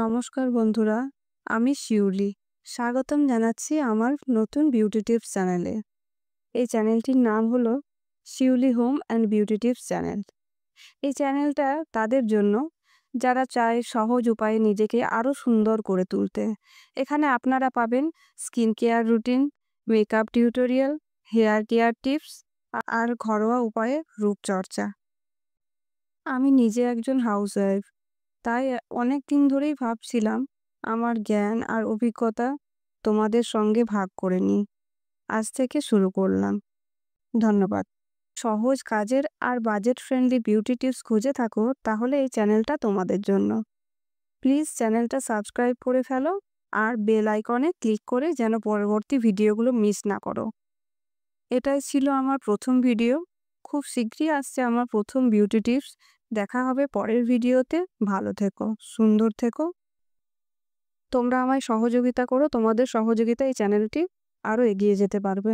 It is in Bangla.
নমস্কার বন্ধুরা, আমি শিউলি। স্বাগতম জানাচ্ছি আমার নতুন বিউটি টিপস চ্যানেলে। এই চ্যানেলটির নাম হলো Shiuli home and beauty tips channel. এই চ্যানেলটা তাদের জন্য যারা চায় সহজ উপায়ে নিজেকে আরও সুন্দর করে তুলতে। এখানে আপনারা পাবেন skin care routine, makeup tutorial, hair care tips আর ঘরোয়া উপায়ে রূপচর্চা। আমি নিজে একজন হাউসওয়াইফ, তাই অনেক দিন ধরেই ভাবছিলাম আমার জ্ঞান আর অভিজ্ঞতা তোমাদের সঙ্গে ভাগ করে নিই। আজ থেকে শুরু করলাম। ধন্যবাদ। সহজ কাজের আর বাজেট ফ্রেন্ডলি বিউটি টিপস খুঁজে থাকো, তাহলে এই চ্যানেলটা তোমাদের জন্য। প্লিজ চ্যানেলটা সাবস্ক্রাইব করে ফেলো আর বেল আইকনে ক্লিক করে যেন পরবর্তী ভিডিওগুলো মিস না করো। এটাই ছিল আমার প্রথম ভিডিও। খুব শীঘ্রই আসছে আমার প্রথম বিউটি টিপস। দেখা হবে পরের ভিডিওতে। ভালো থেকো, সুন্দর থেকো। তোমরা আমায় সহযোগিতা করো। তোমাদের সহযোগিতায় এই চ্যানেলটি আরও এগিয়ে যেতে পারবে।